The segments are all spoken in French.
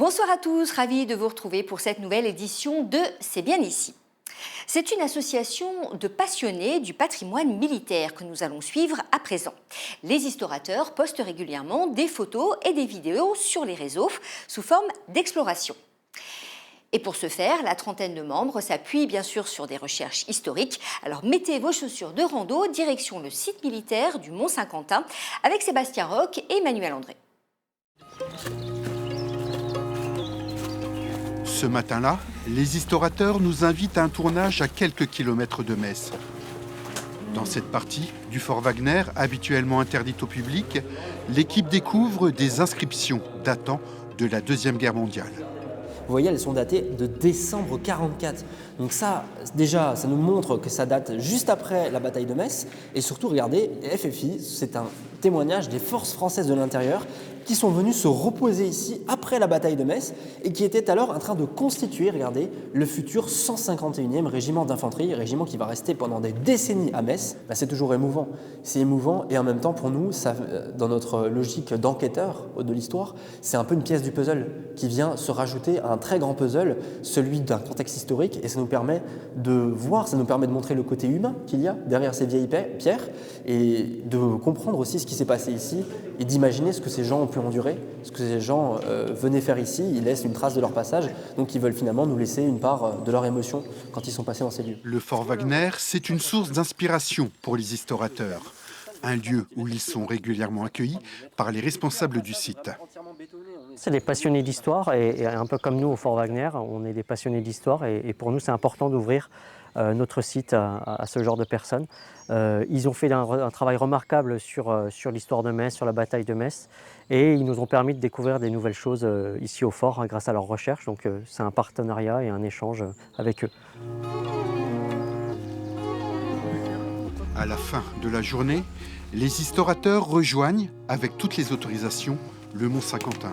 Bonsoir à tous, ravi de vous retrouver pour cette nouvelle édition de C'est bien ici. C'est une association de passionnés du patrimoine militaire que nous allons suivre à présent. Les historateurs postent régulièrement des photos et des vidéos sur les réseaux sous forme d'exploration. Et pour ce faire, la trentaine de membres s'appuie bien sûr sur des recherches historiques. Alors mettez vos chaussures de rando, direction le site militaire du Mont-Saint-Quentin avec Sébastien Roch et Emmanuel André. Ce matin-là, les historateurs nous invitent à un tournage à quelques kilomètres de Metz. Dans cette partie du Fort Wagner, habituellement interdite au public, l'équipe découvre des inscriptions datant de la Deuxième Guerre mondiale. Vous voyez, elles sont datées de décembre 1944. Donc ça, déjà, ça nous montre que ça date juste après la bataille de Metz. Et surtout, regardez, FFI, c'est un témoignage des forces françaises de l'intérieur qui sont venues se reposer ici après la bataille de Metz et qui étaient alors en train de constituer, regardez, le futur 151e régiment d'infanterie, régiment qui va rester pendant des décennies à Metz. Ben, c'est toujours émouvant. C'est émouvant et en même temps, pour nous, ça, dans notre logique d'enquêteur de l'histoire, c'est un peu une pièce du puzzle qui vient se rajouter à un très grand puzzle, celui d'un contexte historique, et ça nous permet de voir, ça nous permet de montrer le côté humain qu'il y a derrière ces vieilles pierres et de comprendre aussi ce qui s'est passé ici et d'imaginer ce que ces gens ont pu endurer, ce que ces gens venaient faire ici. Ils laissent une trace de leur passage, donc ils veulent finalement nous laisser une part de leur émotion quand ils sont passés dans ces lieux. Le Fort Wagner, c'est une source d'inspiration pour les historateurs. Un lieu où ils sont régulièrement accueillis par les responsables du site. C'est des passionnés d'histoire et un peu comme nous au Fort Wagner, on est des passionnés d'histoire et pour nous c'est important d'ouvrir notre site à ce genre de personnes. Ils ont fait un travail remarquable sur l'histoire de Metz, sur la bataille de Metz et ils nous ont permis de découvrir des nouvelles choses ici au fort grâce à leurs recherches. Donc c'est un partenariat et un échange avec eux. À la fin de la journée, les historateurs rejoignent, avec toutes les autorisations, le Mont-Saint-Quentin.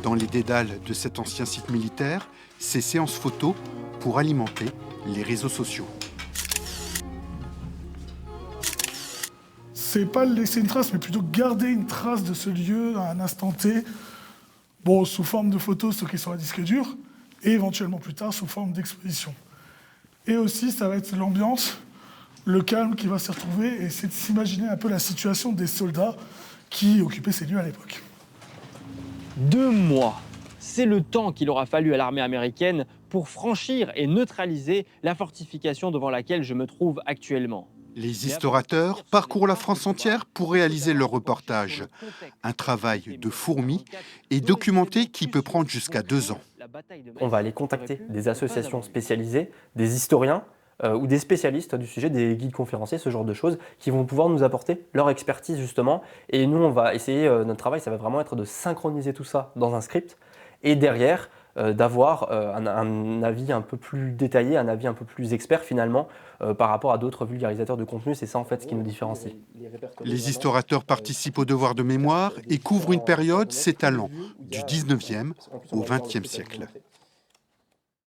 Dans les dédales de cet ancien site militaire, ces séances photos pour alimenter les réseaux sociaux. C'est pas laisser une trace, mais plutôt garder une trace de ce lieu à un instant T, bon, sous forme de photos stockées sur un disque dur, et éventuellement plus tard sous forme d'exposition. Et aussi, ça va être l'ambiance, le calme qui va s'y retrouver, et c'est de s'imaginer un peu la situation des soldats qui occupaient ces lieux à l'époque. 2 mois, c'est le temps qu'il aura fallu à l'armée américaine pour franchir et neutraliser la fortification devant laquelle je me trouve actuellement. Les historateurs parcourent la France entière pour réaliser leur reportage. Un travail de fourmi et documenté qui peut prendre jusqu'à 2 ans. On va aller contacter des associations spécialisées, des historiens ou des spécialistes du sujet, des guides conférenciers, ce genre de choses, qui vont pouvoir nous apporter leur expertise justement. Et nous, on va essayer, notre travail, ça va vraiment être de synchroniser tout ça dans un script et derrière, d'avoir un avis un peu plus détaillé, un avis un peu plus expert finalement par rapport à d'autres vulgarisateurs de contenu. C'est ça en fait ce qui nous différencie. Les historateurs participent au devoir de mémoire et couvrent une période s'étalant du 19e au 20e siècle.